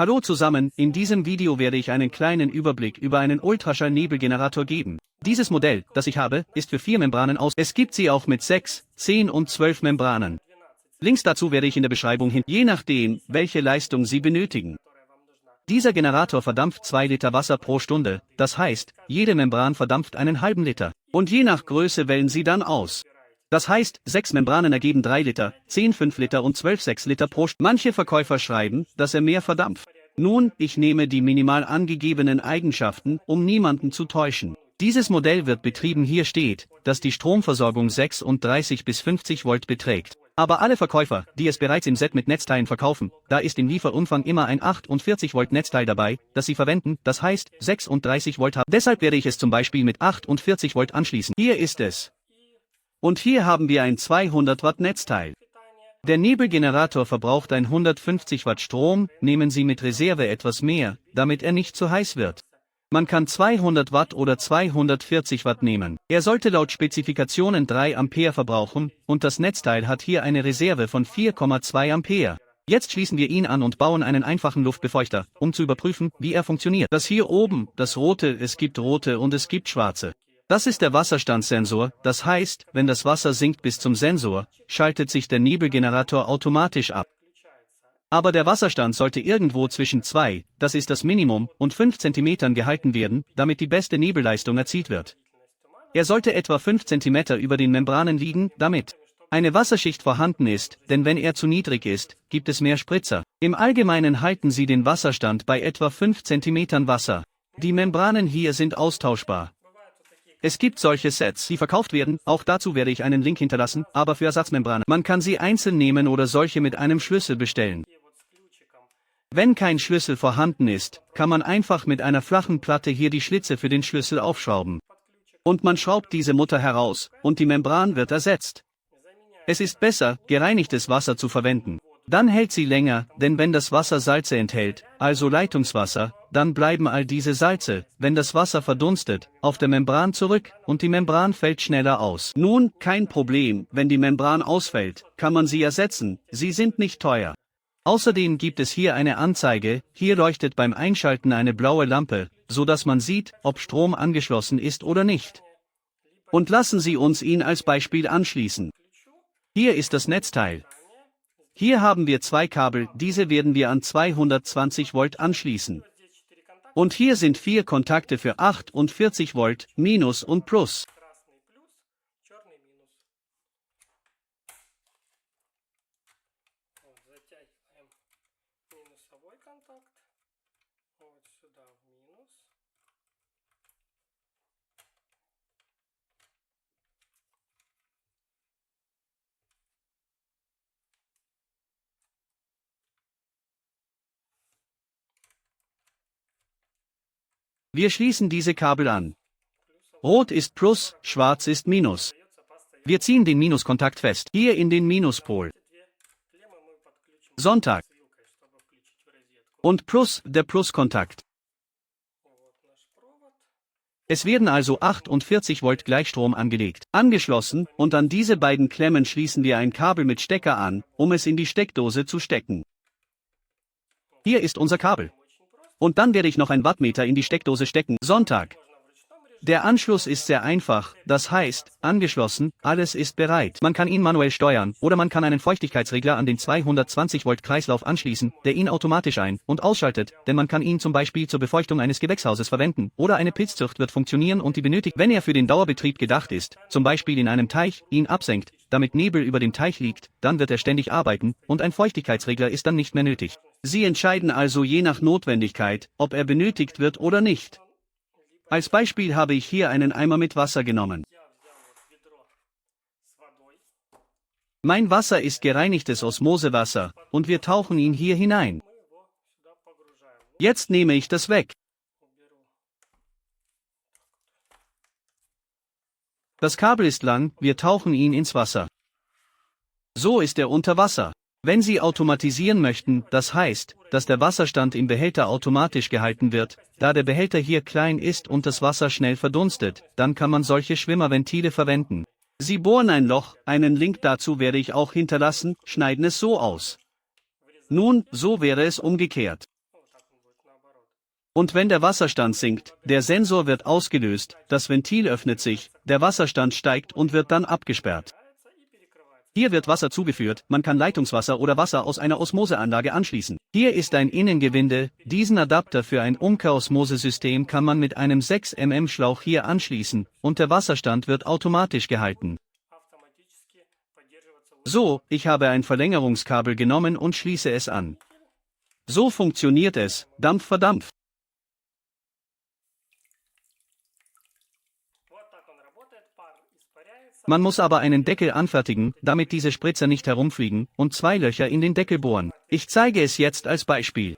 Hallo zusammen, in diesem Video werde ich einen kleinen Überblick über einen Ultraschallnebelgenerator geben. Dieses Modell, das ich habe, ist für 4 Membranen aus. Es gibt sie auch mit 6, 10 und 12 Membranen. Links dazu werde ich in der Beschreibung hin, je nachdem, welche Leistung Sie benötigen. Dieser Generator verdampft 2 Liter Wasser pro Stunde, das heißt, jede Membran verdampft einen halben Liter. Und je nach Größe wählen Sie dann aus. Das heißt, 6 Membranen ergeben 3 Liter, 10 5 Liter und 12 6 Liter pro Stunde. Manche Verkäufer schreiben, dass er mehr verdampft. Nun, ich nehme die minimal angegebenen Eigenschaften, um niemanden zu täuschen. Dieses Modell wird betrieben. Hier steht, dass die Stromversorgung 36 bis 50 Volt beträgt. Aber alle Verkäufer, die es bereits im Set mit Netzteilen verkaufen, da ist im Lieferumfang immer ein 48 Volt Netzteil dabei, das sie verwenden, das heißt 36 Volt haben. Deshalb werde ich es zum Beispiel mit 48 Volt anschließen. Hier ist es. Und hier haben wir ein 200 Watt Netzteil. Der Nebelgenerator verbraucht 150 Watt Strom, nehmen Sie mit Reserve etwas mehr, damit er nicht zu heiß wird. Man kann 200 Watt oder 240 Watt nehmen. Er sollte laut Spezifikationen 3 Ampere verbrauchen, und das Netzteil hat hier eine Reserve von 4,2 Ampere. Jetzt schließen wir ihn an und bauen einen einfachen Luftbefeuchter, um zu überprüfen, wie er funktioniert. Das hier oben, das rote, es gibt rote und es gibt schwarze. Das ist der Wasserstandssensor, das heißt, wenn das Wasser sinkt bis zum Sensor, schaltet sich der Nebelgenerator automatisch ab. Aber der Wasserstand sollte irgendwo zwischen 2, das ist das Minimum, und 5 cm gehalten werden, damit die beste Nebelleistung erzielt wird. Er sollte etwa 5 cm über den Membranen liegen, damit eine Wasserschicht vorhanden ist, denn wenn er zu niedrig ist, gibt es mehr Spritzer. Im Allgemeinen halten Sie den Wasserstand bei etwa 5 cm Wasser. Die Membranen hier sind austauschbar. Es gibt solche Sets, die verkauft werden, auch dazu werde ich einen Link hinterlassen, aber für Ersatzmembranen. Man kann sie einzeln nehmen oder solche mit einem Schlüssel bestellen. Wenn kein Schlüssel vorhanden ist, kann man einfach mit einer flachen Platte hier die Schlitze für den Schlüssel aufschrauben. Und man schraubt diese Mutter heraus, und die Membran wird ersetzt. Es ist besser, gereinigtes Wasser zu verwenden. Dann hält sie länger, denn wenn das Wasser Salze enthält, also Leitungswasser, dann bleiben all diese Salze, wenn das Wasser verdunstet, auf der Membran zurück, und die Membran fällt schneller aus. Nun, kein Problem, wenn die Membran ausfällt, kann man sie ersetzen, sie sind nicht teuer. Außerdem gibt es hier eine Anzeige, hier leuchtet beim Einschalten eine blaue Lampe, so dass man sieht, ob Strom angeschlossen ist oder nicht. Und lassen Sie uns ihn als Beispiel anschließen. Hier ist das Netzteil. Hier haben wir 2 Kabel, diese werden wir an 220 Volt anschließen. Und hier sind 4 Kontakte für 48 Volt, Minus und Plus. Wir schließen diese Kabel an. Rot ist Plus, Schwarz ist Minus. Wir ziehen den Minuskontakt fest, hier in den Minuspol. Sonntag. Und Plus, der Pluskontakt. Es werden also 48 Volt Gleichstrom angelegt, angeschlossen, und an diese beiden Klemmen schließen wir ein Kabel mit Stecker an, um es in die Steckdose zu stecken. Hier ist unser Kabel. Und dann werde ich noch ein Wattmeter in die Steckdose stecken. Sonntag. Der Anschluss ist sehr einfach, das heißt, angeschlossen, alles ist bereit. Man kann ihn manuell steuern, oder man kann einen Feuchtigkeitsregler an den 220 Volt Kreislauf anschließen, der ihn automatisch ein- und ausschaltet, denn man kann ihn zum Beispiel zur Befeuchtung eines Gewächshauses verwenden, oder eine Pilzzucht wird funktionieren und die benötigt, wenn er für den Dauerbetrieb gedacht ist, zum Beispiel in einem Teich, ihn absenkt, damit Nebel über dem Teich liegt, dann wird er ständig arbeiten, und ein Feuchtigkeitsregler ist dann nicht mehr nötig. Sie entscheiden also je nach Notwendigkeit, ob er benötigt wird oder nicht. Als Beispiel habe ich hier einen Eimer mit Wasser genommen. Mein Wasser ist gereinigtes Osmosewasser, und wir tauchen ihn hier hinein. Jetzt nehme ich das weg. Das Kabel ist lang, wir tauchen ihn ins Wasser. So ist er unter Wasser. Wenn Sie automatisieren möchten, das heißt, dass der Wasserstand im Behälter automatisch gehalten wird, da der Behälter hier klein ist und das Wasser schnell verdunstet, dann kann man solche Schwimmerventile verwenden. Sie bohren ein Loch, einen Link dazu werde ich auch hinterlassen, schneiden es so aus. Nun, so wäre es umgekehrt. Und wenn der Wasserstand sinkt, der Sensor wird ausgelöst, das Ventil öffnet sich, der Wasserstand steigt und wird dann abgesperrt. Hier wird Wasser zugeführt, man kann Leitungswasser oder Wasser aus einer Osmoseanlage anschließen. Hier ist ein Innengewinde, diesen Adapter für ein Umkehrosmosesystem kann man mit einem 6 mm Schlauch hier anschließen, und der Wasserstand wird automatisch gehalten. So, ich habe ein Verlängerungskabel genommen und schließe es an. So funktioniert es, Dampf verdampft. Man muss aber einen Deckel anfertigen, damit diese Spritzer nicht herumfliegen, und 2 Löcher in den Deckel bohren. Ich zeige es jetzt als Beispiel.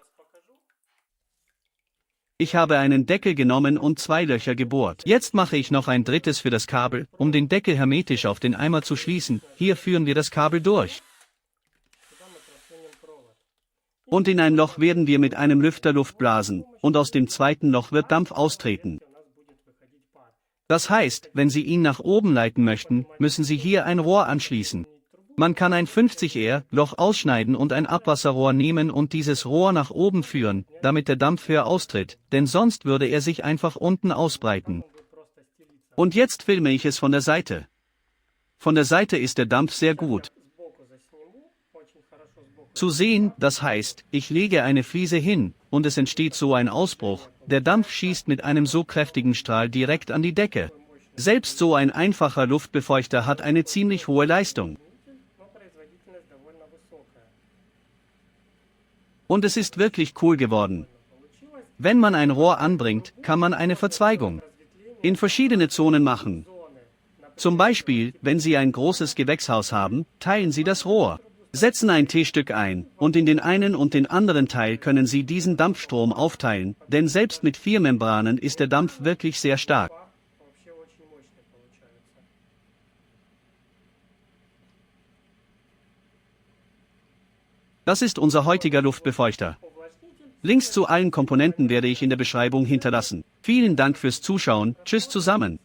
Ich habe einen Deckel genommen und 2 Löcher gebohrt. Jetzt mache ich noch ein drittes für das Kabel, um den Deckel hermetisch auf den Eimer zu schließen. Hier führen wir das Kabel durch. Und in ein Loch werden wir mit einem Lüfter Luft blasen, und aus dem zweiten Loch wird Dampf austreten. Das heißt, wenn Sie ihn nach oben leiten möchten, müssen Sie hier ein Rohr anschließen. Man kann ein 50R Loch ausschneiden und ein Abwasserrohr nehmen und dieses Rohr nach oben führen, damit der Dampf höher austritt, denn sonst würde er sich einfach unten ausbreiten. Und jetzt filme ich es von der Seite. Von der Seite ist der Dampf sehr gut zu sehen, das heißt, ich lege eine Fliese hin, und es entsteht so ein Ausbruch, der Dampf schießt mit einem so kräftigen Strahl direkt an die Decke. Selbst so ein einfacher Luftbefeuchter hat eine ziemlich hohe Leistung. Und es ist wirklich cool geworden. Wenn man ein Rohr anbringt, kann man eine Verzweigung in verschiedene Zonen machen. Zum Beispiel, wenn Sie ein großes Gewächshaus haben, teilen Sie das Rohr. Setzen ein T-Stück ein, und in den einen und den anderen Teil können Sie diesen Dampfstrom aufteilen, denn selbst mit 4 Membranen ist der Dampf wirklich sehr stark. Das ist unser heutiger Luftbefeuchter. Links zu allen Komponenten werde ich in der Beschreibung hinterlassen. Vielen Dank fürs Zuschauen, tschüss zusammen.